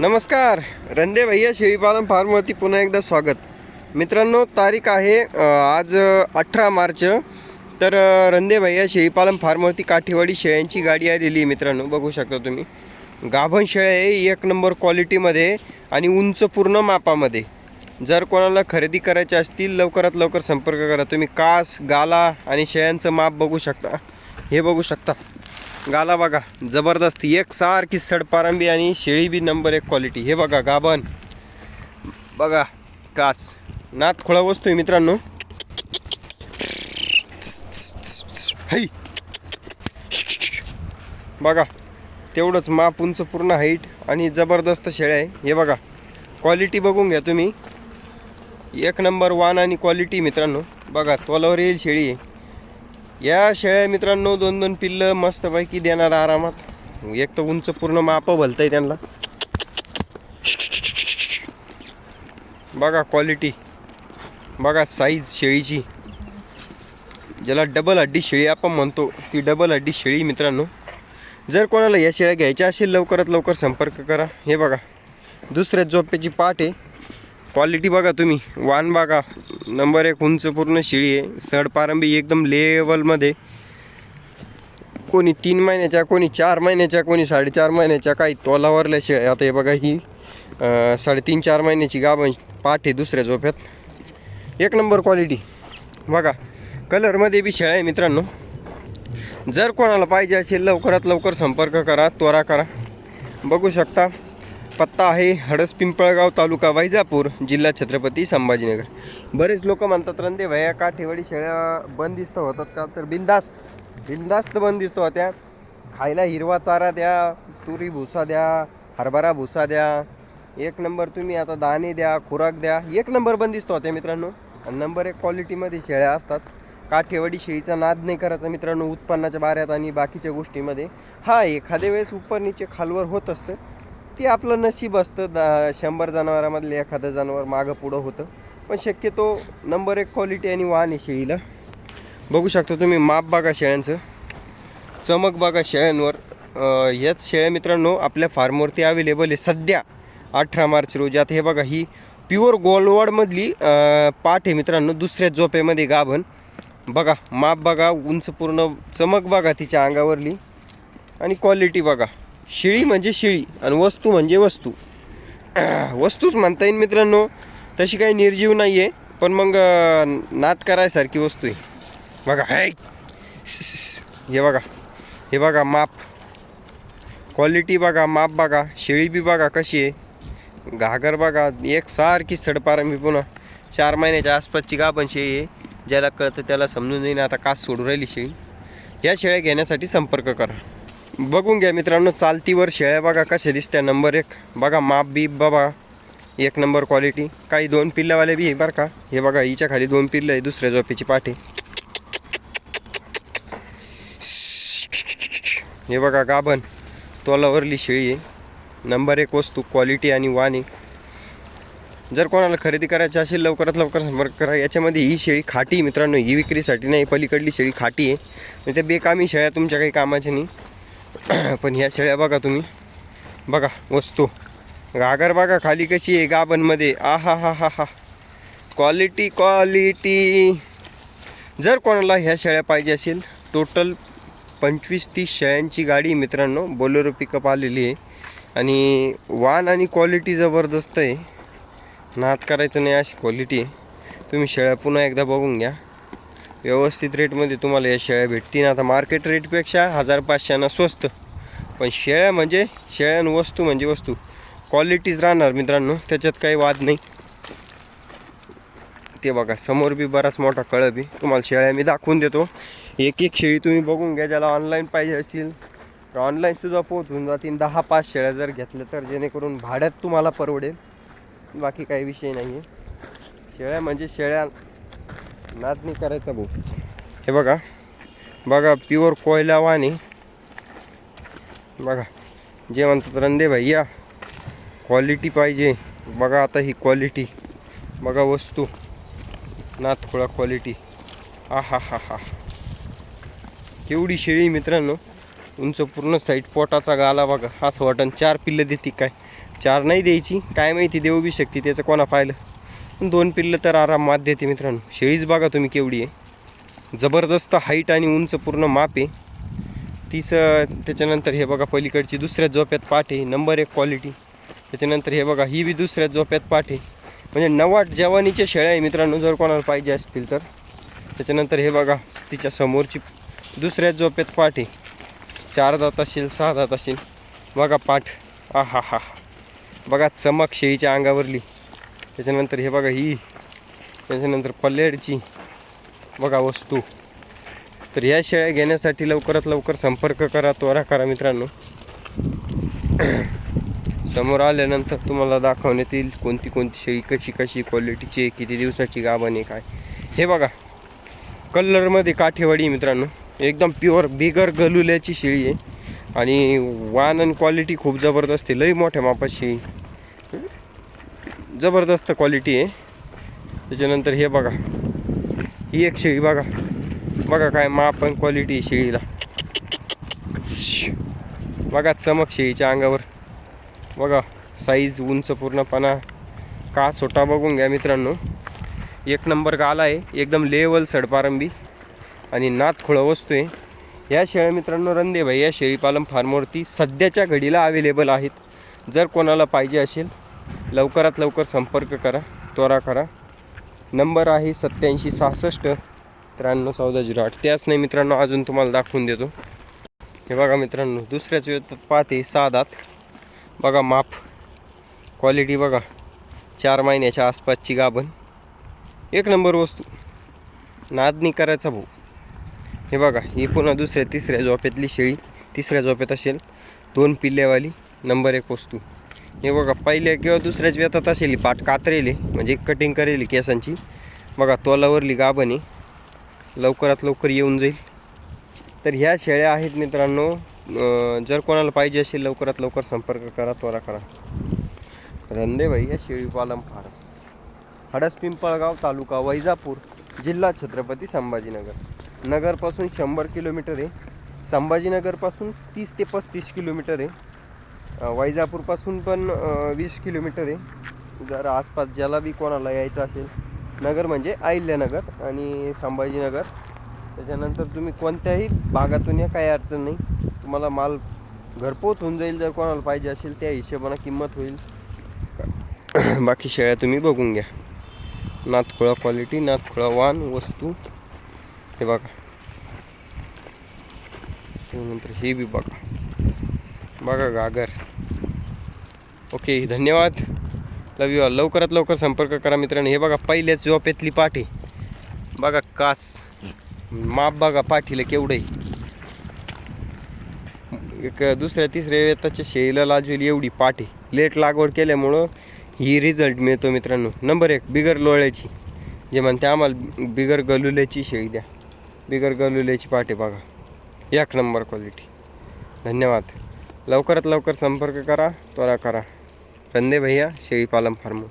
नमस्कार रंदे भैया शेळीपालन फार्मवरती पुन्हा एकदा स्वागत. मित्रांनो, तारीख आहे आज 18 मार्च. तर रंदे भैया शेळीपालन फार्मवरती काठेवाडी शेळ्यांची गाडी आलेली आहे. मित्रांनो, बघू शकता तुम्ही, गाभण शेळ्या आहे एक नंबर क्वालिटीमध्ये आणि उंच पूर्ण मापामध्ये. जर कोणाला खरेदी करायची असतील लवकरात लवकर संपर्क करा. तुम्ही कास, गाला आणि शेळ्यांचं माप बघू शकता. हे बघू शकता, गाला बघा जबरदस्त एकसारखी सडपारंबी आणि शेळी बी नंबर 1 क्वालिटी. हे बघा गाभण बघा, कास नात खोळा वस्तू आहे मित्रांनो. हाई बघा, तेवढंच माप, उंच पूर्ण हाईट आणि जबरदस्त शेळ्या आहे. हे बघा क्वालिटी बघून घ्या तुम्ही, एक नंबर वान आणि क्वालिटी मित्रांनो. बघा तोलावर येईल शेळी आहे. या शेळ्या मित्रांनो 2-2 पिल्लं मस्तपैकी देणार आरामात. एक तर उंच पूर्ण माप भलतं आहे त्यांना. बघा क्वालिटी, बघा साईज शेळीची, ज्याला डबल हड्डी शेळी आपण म्हणतो ती डबल हड्डी शेळी मित्रांनो. जर कोणाला या शेळ्या घ्यायच्या असेल लवकरात लवकर संपर्क करा. हे बघा दुसऱ्या झोपेची पाठ आहे. क्वालिटी बघा तुम्ही, वान बघा नंबर 1 उंच पूर्ण शेळी आहे. सडपारंबी एकदम लेवलमध्ये. कोणी 3 महिन्याच्या, कोणी 4 महिन्याच्या, कोणी 4.5 महिन्याच्या, काही तोलावरल्या शेळ्या. आता हे बघा ही 3.5-4 महिन्याची गाभण पाठ आहे दुसऱ्या झोप्यात. एक नंबर क्वालिटी. बघा कलरमध्ये बी शेळ्या आहे मित्रांनो. जर कोणाला पाहिजे असेल लवकरात लवकर संपर्क करा, त्वरा करा. बघू शकता, पत्ता आहे हडस पिंपळगाव, तालुका वैजापूर, जिल्हा छत्रपती संभाजीनगर. बरेच लोक म्हणतात रंदे भैया काठेवाडी शेळ्या बंदिस्त होतात का? तर बिंदास्त बंदिस्त होत्या. खायला हिरवा चारा द्या, तुरी भुसा द्या, हरभरा भुसा द्या, एक नंबर. तुम्ही आता दाणे द्या, खुराक द्या, एक नंबर बंदिस्त होत्या मित्रांनो. नंबर 1 क्वालिटीमध्ये शेळ्या असतात. काठेवाडी शेळीचा नाद नाही करायचा मित्रांनो उत्पन्नाच्या बाऱ्यात आणि बाकीच्या गोष्टीमध्ये. हा एखाद्या वेळेस उपर नीचे खालवर होत असतं, ते आपलं नशीब असतं. 100 जनावरांमधले एखादं जनावर मागं पुढं होतं, पण शक्यतो नंबर 1 क्वालिटी आणि वाण आहे शेळीला. बघू शकता तुम्ही, माप बघा शेळ्यांचं, चमक बघा शेळ्यांवर. ह्याच शेळ्या मित्रांनो आपल्या फार्मवरती अवेलेबल आहे सध्या 18 मार्च रोजी. आता हे बघा ही प्युअर गोलवाडमधली पाठ आहे मित्रांनो, दुसऱ्या झोपेमध्ये गाभण. बघा माप बघा, उंच पूर्ण, चमक बघा तिच्या अंगावरली आणि क्वालिटी बघा. शेळी म्हणजे शेळी आणि वस्तू म्हणजे वस्तू. वस्तूच म्हणता येईल मित्रांनो, तशी काही निर्जीव नाही आहे, पण मग नाद करायसारखी वस्तू आहे. बघा हाय, हे बघा, हे बघा माप, क्वालिटी बघा, माप बघा, शेळी बी बघा कशी आहे. घागर बघा एकसारखी सडपारंबी, पुन्हा 4 महिन्याच्या आसपासची गाभण शेळी आहे. ज्याला कळतं त्याला समजून जाईन आता कास सोडून राहिली शेळी. या शेळ्या घेण्यासाठी संपर्क करा. बघून घ्या मित्रांनो, चालतीवर शेळ्या बघा कशा दिसत्या नंबर 1. बघा माप बीप बघा, एक नंबर क्वालिटी. काही 2 पिल्लावाले बी आहे बरं का. हे बघा हिच्या खाली 2 पिल्लं आहे, दुसऱ्या झोपेची पाठी. हे बघा गाभण तोलावरली शेळी आहे, नंबर 1 वस्तू, क्वालिटी आणि वाणी. जर कोणाला खरेदी करायची असेल लवकरात लवकर संपर्क करा. याच्यामध्ये ही शेळी खाटी मित्रांनो, ही विक्रीसाठी नाही, पलीकडली शेळी खाटी आहे. म्हणजे त्या बेकामी शेळ्या तुमच्या काही कामाच्या नाही. पण ह्या शेळ्या बघा तुम्ही, बघा वस्तू, घागर बघा खाली कशी आहे गाभणमध्ये. हा हा हा हा, क्वालिटी क्वालिटी. जर कोणाला ह्या शेळ्या पाहिजे असेल, टोटल 25-30 शेळ्यांची गाडी मित्रांनो, बोलेरो पिकअप आलेली आहे आणि वान आणि क्वालिटी जबरदस्त आहे. नाद करायचं नाही अशी क्वालिटी आहे. तुम्ही शेळ्या पुन्हा एकदा बघून घ्या. व्यवस्थित रेटमध्ये तुम्हाला या शेळ्या भेटतील. आता मार्केट रेटपेक्षा 1500 स्वस्त, पण शेळ्या म्हणजे शेळ्या, वस्तू म्हणजे वस्तू, क्वालिटीज राहणार मित्रांनो, त्याच्यात काही वाद नाही. ते बघा समोर बी बराच मोठा कळप बी. तुम्हाला शेळ्या मी दाखवून देतो, एक एक शेळी तुम्ही बघून घ्या. ज्याला ऑनलाईन पाहिजे असेल तर ऑनलाईनसुद्धा पोहोचून जातील. 10-5 शेळ्या जर घेतल्या तर, जेणेकरून भाड्यात तुम्हाला परवडेल. बाकी काही विषय नाही आहे. शेळ्या म्हणजे शेळ्या, नाद नाही करायचा भाऊ. हे बघा बघा, प्युअर कोयला वाणी. बघा जे म्हणतात रंदे भैया क्वालिटी पाहिजे, बघा आता ही क्वालिटी बघा, वस्तू नाथखोळा क्वालिटी. हा हा हा हा, केवढी शेळी मित्रांनो, उंच पूर्ण साईड, पोटाचा गाला बघा. असं वाटण 4 पिल्लं देते काय. 4 नाही द्यायची, काय माहिती देऊ बी शकते, त्याचं कोणा पाहिलं. पण 2 पिल्लं तर आरामात देते मित्रांनो. शेळीच बघा तुम्ही केवढी आहे, जबरदस्त हाईट आणि उंच पूर्ण माप आहे. त्याच्यानंतर हे बघा पलीकडची दुसऱ्या झोप्यात पाठ आहे, नंबर 1 क्वालिटी. त्याच्यानंतर हे बघा ही बी दुसऱ्या झोप्यात पाठ आहे, म्हणजे 9 जवानीच्या शेळ्या आहे मित्रांनो, जर कोणाला पाहिजे असतील तर. त्याच्यानंतर हे बघा तिच्या समोरची दुसऱ्या झोप्यात पाठ आहे, 4 दात असेल 6 दात असेल. बघा पाठ, हा हा, बघा चमक शेळीच्या अंगावरली. त्याच्यानंतर हे बघा ही, त्याच्यानंतर पल्लेडची बघा वस्तू. तर ह्या शेळ्या घेण्यासाठी लवकरात लवकर संपर्क करा, त्वरा करा मित्रांनो. समोर आल्यानंतर तुम्हाला दाखवण्यात येईल कोणती कोणती शेळी कशी क्वालिटीची आहे, किती दिवसाची गाभण आहे काय. हे बघा कलरमध्ये काठेवाडी मित्रांनो, एकदम प्युअर बिगर गलुल्याची शेळी आहे आणि वान आणि क्वालिटी खूप जबरदस्त आहे, लई मोठ्या मापाची जबरदस्त क्वालिटी आहे. त्याच्यानंतर हे बघा ही एक शेळी बघा, बघा काय माप आणि क्वालिटी आहे शेळीला. बघा चमक शेळीच्या अंगावर, बघा साईज, उंच पूर्णपणा, का सोटा बघून घ्या मित्रांनो. 1 नंबर गाला आहे, एकदम लेवल सडपारंबी आणि नातखुळं वस्तू आहे. या शेळ्या मित्रांनो रंदेभाई या शेळीपालन फार्मवरती सध्याच्या घडीला अवेलेबल आहेत. जर कोणाला पाहिजे असेल लवकरात लवकर संपर्क करा, त्वरा करा. नंबर आहे 87 66 93 1408. त्याच नाही मित्रांनो अजून तुम्हाला दाखवून देतो. हे बघा मित्रांनो दुसऱ्याच वेळेत पाहते 6 दात, बघा माप, क्वालिटी बघा, 4 महिन्याच्या आसपासची गाभण, 1 नंबर वस्तू, नाद नाही करायचा भाऊ. हे बघा ही पुन्हा दुसऱ्या तिसऱ्या झोप्यातली शेळी, तिसऱ्या झोप्यात असेल, 2 पिल्ल्यावाली, नंबर 1 वस्तू. हे बघा पहिल्या किंवा दुसऱ्याच वेतात असेल, पाठ कातरेली म्हणजे कटिंग करेली केसांची. बघा तोलावरली गाभण आहे, लवकरात लवकर येऊन जाईल. तर ह्या शेळ्या आहेत मित्रांनो, जर कोणाला पाहिजे असेल लवकरात लवकर संपर्क करा, त्वरा करा. रंदेभाई या शेळीपालन फार्म, हडस पिंपळगाव, तालुका वैजापूर, जिल्हा छत्रपती संभाजीनगर. नगरपासून 100 किलोमीटर आहे, संभाजीनगरपासून 30 ते 35 किलोमीटर आहे, वैजापूरपासून पण 20 किलोमीटर आहे. जर आसपास ज्याला बी कोणाला यायचं असेल, नगर म्हणजे अहिल्यानगर आणि संभाजीनगर, त्याच्यानंतर तुम्ही कोणत्याही भागातून या काही अडचण नाही, तुम्हाला माल घरपोच होऊन जाईल. जर कोणाला पाहिजे असेल त्या हिशोबाने किंमत होईल. बाकी शेळ्या तुम्ही बघून घ्या, नातखुळा क्वालिटी, नातखुळा वान वस्तू. हे बघा त्यानंतर हे बी बघा, बघा गागर. ओके धन्यवाद, लव यू ऑल. लवकरात लवकर संपर्क करा मित्रांनो. हे बघा पहिल्याच झोपेतली पाठी, बघा कास माप बघा पाठीला केवढं आहे. एक दुसऱ्या तिसऱ्या वेताच्या शेळीला लाजवेली एवढी पाठी. लेट लागवड केल्यामुळं ही रिझल्ट मिळतो मित्रांनो. नंबर 1 बिगर लोळ्याची, जे म्हणते आम्हाला बिगर गलुल्याची शेळी द्या, बिगर गलुल्याची पाठी बघा, 1 नंबर क्वालिटी. धन्यवाद, लवकरात लवकर संपर्क करा, त्वरा करा. रंदे भैया शेळीपालन फार्म.